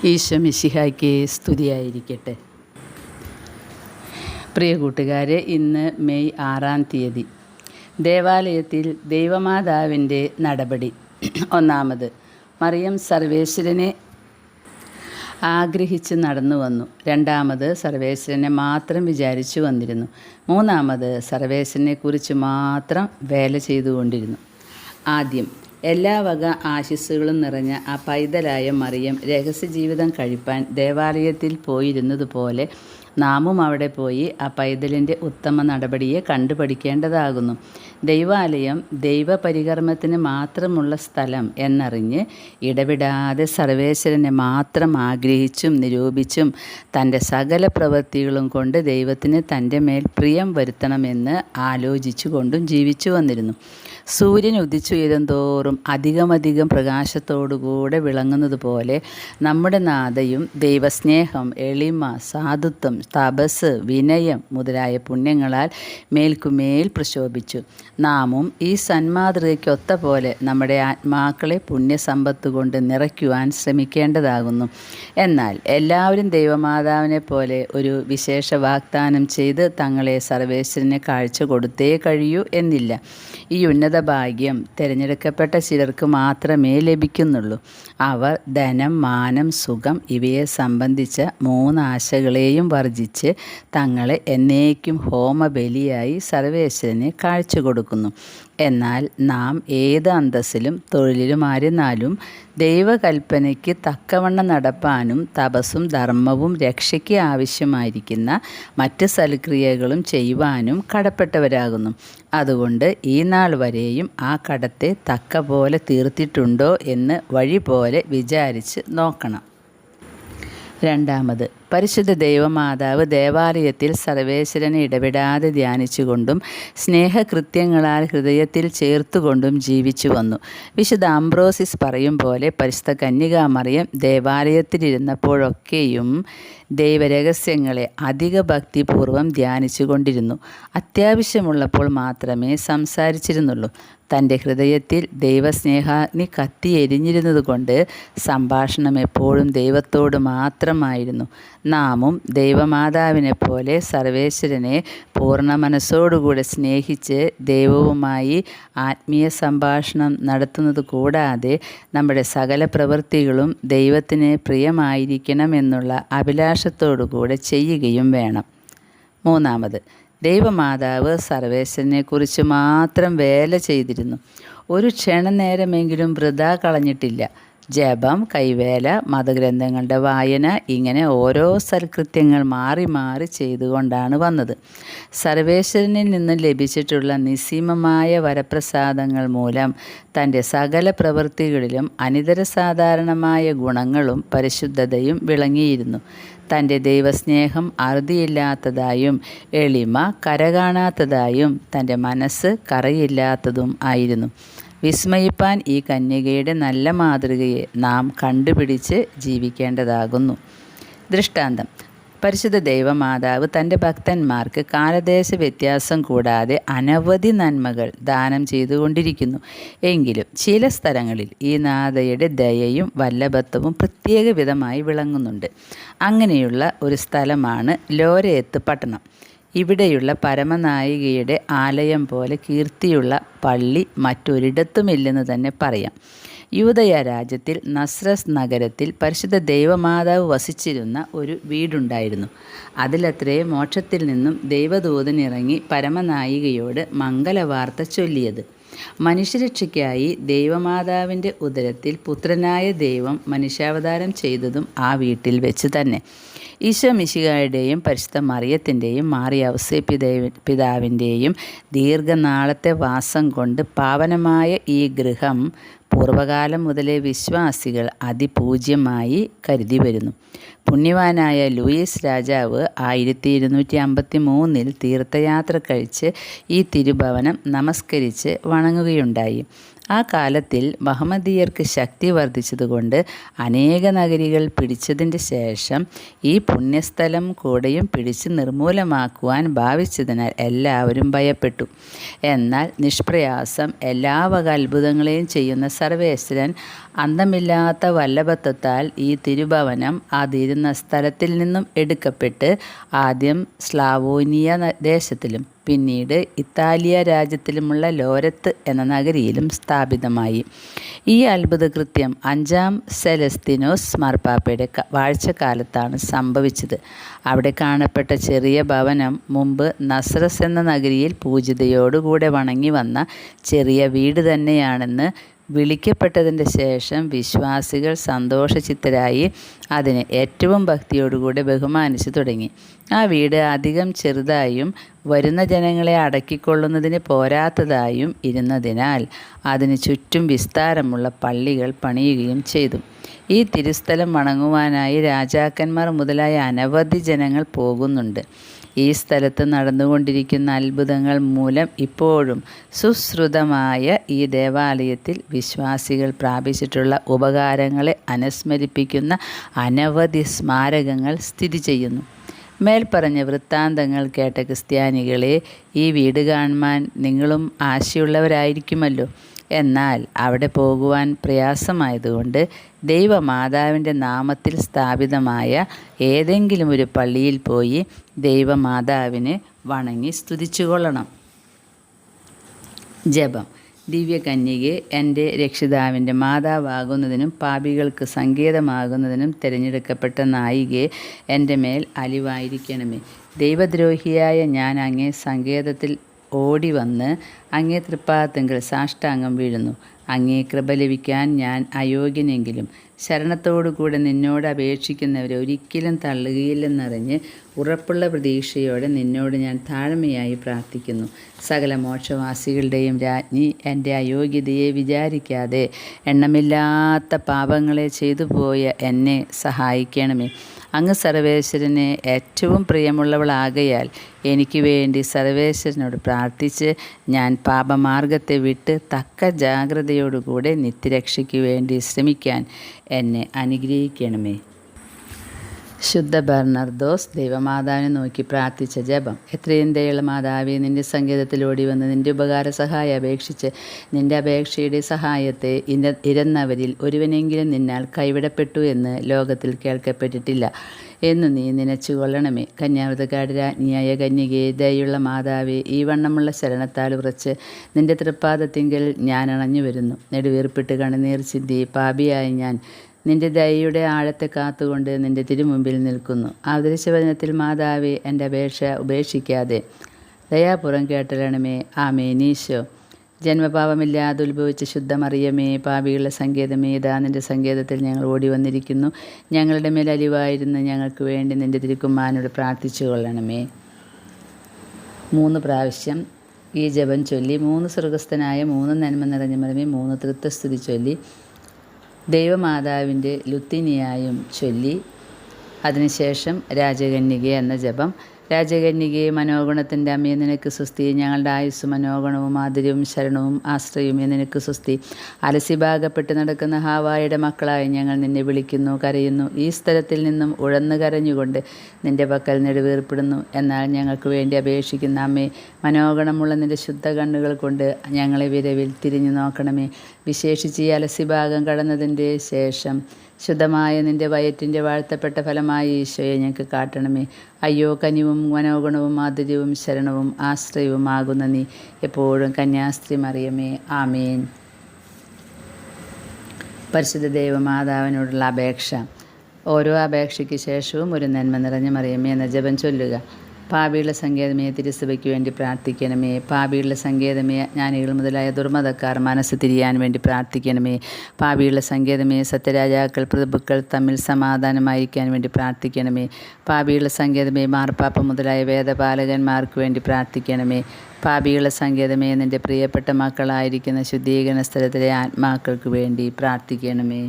ഈശോ മിശിഹായ്ക്ക് സ്തുതിയായിരിക്കട്ടെ. പ്രിയ കൂട്ടുകാരെ, ഇന്ന് മെയ് 6-ാം തീയതി ദേവാലയത്തിൽ ദൈവമാതാവിൻ്റെ നടപടി. ഒന്നാമത്, മറിയം സർവേശ്വരനെ ആഗ്രഹിച്ച് നടന്നു വന്നു. രണ്ടാമത്, സർവേശ്വരനെ മാത്രം വിചാരിച്ചു വന്നിരുന്നു. മൂന്നാമത്, സർവേശ്വരനെക്കുറിച്ച് മാത്രം വേല ചെയ്തുകൊണ്ടിരുന്നു. ആദ്യം, എല്ലാ വക ആശിസ്സുകളും നിറഞ്ഞ ആ പൈതലായ മറിയം രഹസ്യജീവിതം കഴിപ്പാൻ ദേവാലയത്തിൽ പോയിരുന്നതുപോലെ നാമും അവിടെ പോയി ആ പൈതലിൻ്റെ ഉത്തമ നടപടിയെ കണ്ടുപഠിക്കേണ്ടതാകുന്നു. ദൈവാലയം ദൈവപരികർമ്മത്തിന് മാത്രമുള്ള സ്ഥലം എന്നറിഞ്ഞ് ഇടവിടാതെ സർവേശ്വരനെ മാത്രം ആഗ്രഹിച്ചും നിരൂപിച്ചും തൻ്റെ സകല പ്രവൃത്തികളും കൊണ്ട് ദൈവത്തിന് തൻ്റെ മേൽ പ്രിയം വരുത്തണമെന്ന് ആലോചിച്ചു കൊണ്ടും ജീവിച്ചു വന്നിരുന്നു. സൂര്യൻ ഉദിച്ചുയരും തോറും അധികമധികം പ്രകാശത്തോടുകൂടെ വിളങ്ങുന്നത് പോലെ നമ്മുടെ നാഥയും ദൈവസ്നേഹം, എളിമ, സാധുത്വം, തപസ്, വിനയം മുതലായ പുണ്യങ്ങളാൽ മേൽക്കുമേൽ പ്രശോഭിച്ചു. നാമും ഈ സന്മാതൃകയ്ക്കൊത്ത പോലെ നമ്മുടെ ആത്മാക്കളെ പുണ്യസമ്പത്ത് കൊണ്ട് നിറയ്ക്കുവാൻ ശ്രമിക്കേണ്ടതാകുന്നു. എന്നാൽ എല്ലാവരും ദൈവമാതാവിനെ പോലെ ഒരു വിശേഷ വാഗ്ദാനം ചെയ്ത് തങ്ങളെ സർവേശ്വരനെ കാഴ്ച കൊടുത്തേ കഴിയൂ എന്നില്ല. ഈ ഉന്നത ഭാഗ്യം തിരഞ്ഞെടുക്കപ്പെട്ട ചിലർക്ക് മാത്രമേ ലഭിക്കുന്നുള്ളൂ. അവർ ധനം, മാനം, സുഖം ഇവയെ സംബന്ധിച്ച 3 ആശകളെയും വർജിച്ച് തങ്ങളെ എന്നേക്കും ഹോമബലിയായി സർവേശ്വരനെ കാഴ്ച കൊടുക്കുന്നു. എന്നാൽ നാം ഏത് അന്തസ്സിലും തൊഴിലിലുമായിരുന്നാലും ദൈവകൽപ്പനയ്ക്ക് തക്കവണ്ണം നടപ്പാനും തപസ്സും ധർമ്മവും രക്ഷയ്ക്ക് ആവശ്യമായിരിക്കുന്ന മറ്റ് സൽക്രിയകളും ചെയ്യുവാനും കടപ്പെട്ടവരാകുന്നു. അതുകൊണ്ട് ഈ നാൾ വരെയും ആ കടത്തെ തക്ക പോലെ തീർത്തിട്ടുണ്ടോ എന്ന് വഴി പോലെ വിചാരിച്ച് നോക്കണം. രണ്ടാമത്, പരിശുദ്ധ ദൈവമാതാവ് ദേവാലയത്തിൽ സർവേശ്വരനെ ഇടപെടാതെ ധ്യാനിച്ചുകൊണ്ടും സ്നേഹകൃത്യങ്ങളാൽ ഹൃദയത്തിൽ ചേർത്തുകൊണ്ടും ജീവിച്ചു വന്നു. വിശുദ്ധ അംബ്രോസിസ് പറയും പോലെ പരിശുദ്ധ കന്യകാമറിയം ദേവാലയത്തിലിരുന്നപ്പോഴൊക്കെയും ദൈവരഹസ്യങ്ങളെ അധിക ഭക്തിപൂർവ്വം ധ്യാനിച്ചു കൊണ്ടിരുന്നു. അത്യാവശ്യമുള്ളപ്പോൾ മാത്രമേ സംസാരിച്ചിരുന്നുള്ളൂ. തൻ്റെ ഹൃദയത്തിൽ ദൈവസ്നേഹാഗ്നി കത്തിയെരിഞ്ഞിരുന്നത് കൊണ്ട് സംഭാഷണം എപ്പോഴും ദൈവത്തോട് മാത്രമായിരുന്നു. നാമും ദൈവമാതാവിനെ പോലെ സർവേശ്വരനെ പൂർണ്ണ മനസ്സോടുകൂടെ സ്നേഹിച്ച് ദൈവവുമായി ആത്മീയ സംഭാഷണം നടത്തുന്നത് കൂടാതെ നമ്മുടെ സകല പ്രവൃത്തികളും ദൈവത്തിന് പ്രിയമായിരിക്കണമെന്നുള്ള അഭിലാഷത്തോടുകൂടെ ചെയ്യുകയും വേണം. മൂന്നാമത്, ദൈവമാതാവ് സർവേശ്വരനെക്കുറിച്ച് മാത്രം വേല ചെയ്തിരുന്നു. ഒരു ക്ഷണനേരമെങ്കിലും വൃഥാ കളഞ്ഞിട്ടില്ല. ജപം, കൈവേല, മതഗ്രന്ഥങ്ങളുടെ വായന, ഇങ്ങനെ ഓരോ സൽകൃത്യങ്ങൾ മാറി മാറി ചെയ്തുകൊണ്ടാണ് വന്നത്. സർവേശ്വരനിൽ നിന്ന് ലഭിച്ചിട്ടുള്ള നിസ്സീമമായ വരപ്രസാദങ്ങൾ മൂലം തൻ്റെ സകല പ്രവൃത്തികളിലും അനിതര സാധാരണമായ ഗുണങ്ങളും പരിശുദ്ധതയും വിളങ്ങിയിരുന്നു. തൻ്റെ ദൈവസ്നേഹം അറുതിയില്ലാത്തതായും എളിമ കരകാണാത്തതായും തൻ്റെ മനസ്സ് കറയില്ലാത്തതും ആയിരുന്നു. വിസ്മയിപ്പാൻ ഈ കന്യകയുടെ നല്ല മാതൃകയെ നാം കണ്ടുപിടിച്ച് ജീവിക്കേണ്ടതാകുന്നു. ദൃഷ്ടാന്തം: പരിശുദ്ധ ദൈവമാതാവ് തൻ്റെ ഭക്തന്മാർക്ക് കാലദേശ വ്യത്യാസം കൂടാതെ അനവധി നന്മകൾ ദാനം ചെയ്തുകൊണ്ടിരിക്കുന്നു. എങ്കിലും ചില സ്ഥലങ്ങളിൽ ഈ നാഥയുടെ ദയയും വല്ലഭത്വവും പ്രത്യേക വിധമായി വിളങ്ങുന്നുണ്ട്. അങ്ങനെയുള്ള ഒരു സ്ഥലമാണ് ലോരേത്ത് പട്ടണം. ഇവിടെയുള്ള പരമനായികയുടെ ആലയം പോലെ കീർത്തിയുള്ള പള്ളി മറ്റൊരിടത്തുമില്ലെന്ന് തന്നെ പറയാം. യൂദയ രാജ്യത്തിൽ നസ്രസ് നഗരത്തിൽ പരിശുദ്ധ ദൈവമാതാവ് വസിച്ചിരുന്ന ഒരു വീടുണ്ടായിരുന്നു. അതിലത്രേ മോക്ഷത്തിൽ നിന്നും ദൈവദൂതനിറങ്ങി പരമനായികയോട് മംഗലവാർത്ത ചൊല്ലിയത്. മനുഷ്യരക്ഷയ്ക്കായി ദൈവമാതാവിൻ്റെ ഉദരത്തിൽ പുത്രനായ ദൈവം മനുഷ്യാവതാരം ചെയ്തതും ആ വീട്ടിൽ വെച്ച് തന്നെ. ഈശോ മിശിഹായുടെയും പരിശുദ്ധ മറിയത്തിൻ്റെയും മാറിയൗസേ പിതാവിൻ്റെയും ദീർഘനാളത്തെ വാസം കൊണ്ട് പാവനമായ ഈ ഗൃഹം പൂർവകാലം മുതലേ വിശ്വാസികൾ അതിപൂജ്യമായി കരുതി വരുന്നു. പുണ്യവാനായ ലൂയിസ് രാജാവ് 1253 തീർത്ഥയാത്ര കഴിച്ച് ഈ തിരുഭവനം നമസ്കരിച്ച് വണങ്ങുകയുണ്ടായി. ആ കാലത്തിൽ മഹമ്മദീയർക്ക് ശക്തി വർദ്ധിച്ചതുകൊണ്ട് അനേക നഗരികൾ പിടിച്ചതിൻ്റെ ശേഷം ഈ പുണ്യസ്ഥലം കൂടെയും പിടിച്ച് നിർമൂലമാക്കുവാൻ ഭാവിച്ചതിനാൽ എല്ലാവരും ഭയപ്പെട്ടു. എന്നാൽ നിഷ്പ്രയാസം എല്ലാ വക അത്ഭുതങ്ങളെയും ചെയ്യുന്ന സർവേശ്വരൻ അന്തമില്ലാത്ത വല്ലഭത്വത്താൽ ഈ തിരുഭവനം അതിരുന്ന സ്ഥലത്തിൽ നിന്നും എടുക്കപ്പെട്ട് ആദ്യം സ്ലാവോനിയ ദേശത്തിലും പിന്നീട് ഇത്താലിയ രാജ്യത്തിലുമുള്ള ലോരത്ത് എന്ന നഗരിയിലും സ്ഥാപിതമായി. ഈ അത്ഭുത കൃത്യം 5-ാം സെലസ്തിനോസ് മാർപ്പാപ്പയുടെ വാഴ്ചക്കാലത്താണ് സംഭവിച്ചത്. അവിടെ കാണപ്പെട്ട ചെറിയ ഭവനം മുമ്പ് നസ്രസ് എന്ന നഗരിയിൽ പൂജിതയോടുകൂടെ വണങ്ങി വന്ന ചെറിയ വീട് തന്നെയാണെന്ന് വിളിക്കപ്പെട്ടതിൻ്റെ ശേഷം വിശ്വാസികൾ സന്തോഷചിത്തരായി അതിനെ ഏറ്റവും ഭക്തിയോടുകൂടെ ബഹുമാനിച്ചു തുടങ്ങി. ആ വീട് അധികം ചെറുതായും വരുന്ന ജനങ്ങളെ അടക്കിക്കൊള്ളുന്നതിന് പോരാത്തതായും ഇരുന്നതിനാൽ അതിന് ചുറ്റും വിസ്താരമുള്ള പള്ളികൾ പണിയുകയും ചെയ്തു. ഈ തിരുസ്ഥലം വണങ്ങുവാനായി രാജാക്കന്മാർ മുതലായ അനവധി ജനങ്ങൾ പോകുന്നുണ്ട്. ഈ സ്ഥലത്ത് നടന്നുകൊണ്ടിരിക്കുന്ന അത്ഭുതങ്ങൾ മൂലം ഇപ്പോഴും സുശ്രുതമായ ഈ ദേവാലയത്തിൽ വിശ്വാസികൾ പ്രാപിച്ചിട്ടുള്ള ഉപകാരങ്ങളെ അനുസ്മരിപ്പിക്കുന്ന അനവധി സ്മാരകങ്ങൾ സ്ഥിതി ചെയ്യുന്നു. മേൽപ്പറഞ്ഞ വൃത്താന്തങ്ങൾ കേട്ട ക്രിസ്ത്യാനികളെ, ഈ വീട് കാണുവാൻ നിങ്ങളും ആശയുള്ളവരായിരിക്കുമല്ലോ. എന്നാൽ അവിടെ പോകുവാൻ പ്രയാസമായതുകൊണ്ട് ദൈവമാതാവിൻ്റെ നാമത്തിൽ സ്ഥാപിതമായ ഏതെങ്കിലും ഒരു പള്ളിയിൽ പോയി ദൈവമാതാവിനെ വണങ്ങി സ്തുതിച്ചുകൊള്ളണം. ജപം. ദിവ്യകന്യകെ, എൻ്റെ രക്ഷിതാവിൻ്റെ മാതാവാകുന്നതിനും പാപികൾക്ക് സങ്കേതമാകുന്നതിനും തിരഞ്ഞെടുക്കപ്പെട്ട നായികയെ, എൻ്റെ മേൽ അലിവായിരിക്കണമേ. ദൈവദ്രോഹിയായ ഞാൻ അങ്ങേ സങ്കേതത്തിൽ ഓടി വന്ന് അങ്ങേ തൃപ്പാദത്തിങ്കൽ സാഷ്ടാംഗം വീഴുന്നു. അങ്ങേ കൃപ ലഭിക്കാൻ ഞാൻ അയോഗ്യനെങ്കിലും ശരണത്തോടുകൂടെ നിന്നോട് അപേക്ഷിക്കുന്നവരെ ഒരിക്കലും തള്ളുകയില്ലെന്നറിഞ്ഞ് ഉറപ്പുള്ള പ്രതീക്ഷയോടെ നിന്നോട് ഞാൻ താഴ്മയായി പ്രാർത്ഥിക്കുന്നു. സകല മോക്ഷവാസികളുടെയും രാജ്ഞി, എൻ്റെ അയോഗ്യതയെ വിചാരിക്കാതെ എണ്ണമില്ലാത്ത പാപങ്ങളെ ചെയ്തു പോയ എന്നെ സഹായിക്കണമേ. അങ്ങ് സർവേശ്വരനെ ഏറ്റവും പ്രിയമുള്ളവളാകയാൽ എനിക്ക് വേണ്ടി സർവേശ്വരനോട് പ്രാർത്ഥിച്ച് ഞാൻ പാപമാർഗത്തെ വിട്ട് തക്ക ജാഗ്രതയോടുകൂടെ നിത്യരക്ഷയ്ക്ക് വേണ്ടി ശ്രമിക്കാൻ എന്നെ അനുഗ്രഹിക്കണമേ. ശുദ്ധ ബർണർദോസ് ദൈവമാതാവിനെ നോക്കി പ്രാർത്ഥിച്ച ജപം. എത്രയും ദയുള്ള മാതാവേ, നിൻ്റെ സങ്കേതത്തിലോടി വന്ന് നിൻ്റെ ഉപകാര സഹായം അപേക്ഷിച്ച് നിൻ്റെ അപേക്ഷയുടെ സഹായത്തെ ഇരന്നവരിൽ ഒരുവനെങ്കിലും നിന്നാൽ കൈവിടപ്പെട്ടു എന്ന് ലോകത്തിൽ കേൾക്കപ്പെട്ടിട്ടില്ല എന്നു നീ നനച്ചുകൊള്ളണമേ. കന്യാവ്രതക്കാട് രാജ്ഞിയായ കന്യകയെ, ദയുള്ള മാതാവേ, ഈ വണ്ണമുള്ള ശരണത്താൽ ഉറച്ച് നിൻ്റെ തൃപ്പാദത്തിങ്കൽ ഞാൻ അണഞ്ഞു വരുന്നു. നെടുവീർപ്പിട്ട് കണ്ണുനീർ ചിന്തി പാപിയായി ഞാൻ നിൻ്റെ ദയയുടെ ആഴത്തെ കാത്തുകൊണ്ട് നിൻ്റെ തിരുമുമ്പിൽ നിൽക്കുന്നു. അവതരിച്ചവചനത്തിൽ മാതാവേ, എൻ്റെ അപേക്ഷ ഉപേക്ഷിക്കാതെ ദയാപുറം കേട്ടലണമേ. ആമേൻ. ഈശോ. ജന്മപാപമില്ലാതെ ഉത്ഭവിച്ച ശുദ്ധമറിയമേ, പാപികളുടെ സങ്കേതമേ, ഇതാ നിൻ്റെ സങ്കേതത്തിൽ ഞങ്ങൾ ഓടി വന്നിരിക്കുന്നു. ഞങ്ങളുടെ മേൽ അലിവായിരുന്ന് ഞങ്ങൾക്ക് വേണ്ടി നിൻ്റെ തിരുക്കുമാരനോട് പ്രാർത്ഥിച്ചു കൊള്ളണമേ. 3 പ്രാവശ്യം ഈ ജപം ചൊല്ലി 3 സ്വർഗസ്ഥനായ 3 നന്മ നിറഞ്ഞ മറിയമേ, 3 തൃത്വസ്തുതി ചൊല്ലി ദൈവമാതാവിൻ്റെ ലുത്തിനിയായും ചൊല്ലി അതിനുശേഷം രാജകന്യകെ എന്ന ജപം. രാജകന്യകയെ, മനോഗുണത്തിൻ്റെ അമ്മയെ, നിനക്ക് സുസ്തി. ഞങ്ങളുടെ ആയുസ്സും മനോഗുണവും ആതിരവും ശരണവും ആശ്രയവും നിനക്ക് സുസ്തി. അലസിഭാഗപ്പെട്ട് നടക്കുന്ന ഹാവായുടെ മക്കളായി ഞങ്ങൾ നിന്നെ വിളിക്കുന്നു, കരയുന്നു. ഈ സ്ഥലത്തിൽ നിന്നും ഉഴന്നു കരഞ്ഞുകൊണ്ട് നിൻ്റെ പക്കൽ നെടുവീർപ്പെടുന്നു. എന്നാൽ ഞങ്ങൾക്ക് വേണ്ടി അപേക്ഷിക്കുന്ന അമ്മേ, മനോഗണമുള്ള നിൻ്റെ ശുദ്ധ കണ്ണുകൾ കൊണ്ട് ഞങ്ങളെ വിരവിൽ തിരിഞ്ഞു നോക്കണമേ. വിശേഷിച്ച് ഈ അലസിഭാഗം കടന്നതിൻ്റെ ശേഷം ശുദ്ധമായ നിൻ്റെ വയറ്റിൻ്റെ വാഴ്ത്തപ്പെട്ട ഫലമായി ഈശോയെ ഞങ്ങൾക്ക് കാട്ടണമേ. അയ്യോ, കനിവും മനോഗുണവും ആതിര്യവും ശരണവും ആശ്രയവും ആകുന്ന നീ എപ്പോഴും കന്യാസ്ത്രീ മറിയമേ. ആമേൻ. പരിശുദ്ധ ദൈവമാതാവിനോടുള്ള അപേക്ഷ. ഓരോ അപേക്ഷയ്ക്ക് ശേഷവും ഒരു നന്മ നിറഞ്ഞ മറിയമേ എന്ന ജപം ചൊല്ലുക. പാപികളുടെ സങ്കേതമേ, തിരുസഭയ്ക്ക് വേണ്ടി പ്രാർത്ഥിക്കണമേ. പാപികളുടെ സങ്കേതമേ, ജ്ഞാനികൾ മുതലായ ദുർമതക്കാർ മനസ്സ് തിരിയാൻ വേണ്ടി പ്രാർത്ഥിക്കണമേ. പാപികളുടെ സങ്കേതമേ, സത്യരാജാക്കൾ പ്രഭുക്കൾ തമ്മിൽ സമാധാനമായിരിക്കാൻ വേണ്ടി പ്രാർത്ഥിക്കണമേ. പാപികളുടെ സങ്കേതമേ, മാർപ്പാപ്പ മുതലായ വേദപാലകന്മാർക്ക് വേണ്ടി പ്രാർത്ഥിക്കണമേ. പാപികളുടെ സങ്കേതമേ, നിൻ്റെ പ്രിയപ്പെട്ട മക്കളായിരിക്കുന്ന ശുദ്ധീകരണ സ്ഥലത്തിലെ ആത്മാക്കൾക്ക് വേണ്ടി പ്രാർത്ഥിക്കണമേ.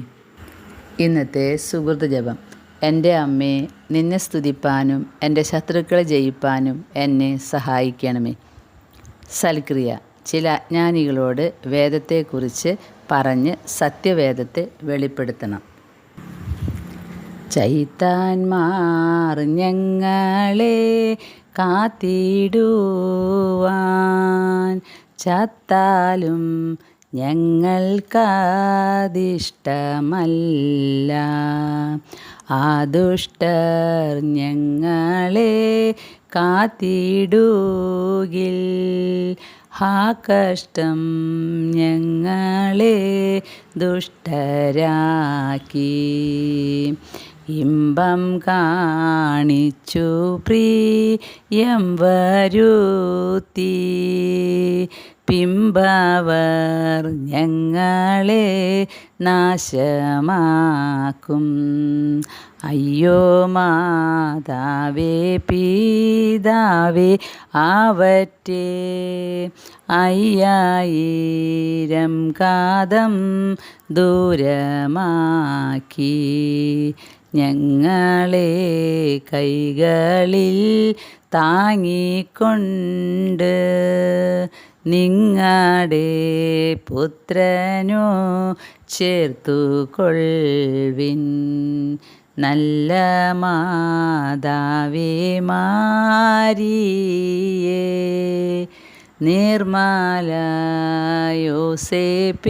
ഇന്നത്തെ സുഹൃത്ത് ജപം. എൻ്റെ അമ്മേ, നിന്നെ സ്തുതിപ്പാനും എൻ്റെ ശത്രുക്കളെ ജയിപ്പാനും എന്നെ സഹായിക്കണമേ. സൽക്രിയ. ചില അജ്ഞാനികളോട് വേദത്തെക്കുറിച്ച് പറഞ്ഞ് സത്യവേദത്തെ വെളിപ്പെടുത്തണം. ചൈത്താന്മാർ ഞങ്ങളെ കാത്തിടുവാൻ ചത്താലും ഞങ്ങൾക്കതിഷ്ടമല്ല. ആ ദുഷ്ടർ ഞങ്ങളെ കാത്തിടുകിൽ, ഹാ കഷ്ടം ഞങ്ങളെ ദുഷ്ടരാക്കി. ഇമ്പം കാണിച്ചു പ്രിയം വരുത്തി, പിമ്പവർ ഞങ്ങളെ നാശമാക്കും. അയ്യോ മാതാവേ പിതാവേ ആവറ്റെ, 5000 കാതം ദൂരമാക്കി. ഞങ്ങളെ കൈകളിൽ താങ്ങിക്കൊണ്ട് നിങ്ങളുടെ പുത്രനോ ചേർത്തുകൊള്ളുവിൻ. നല്ല മാതാവേ മാരിയേ, നിർമ്മല യോസേപ്പിതാവേ.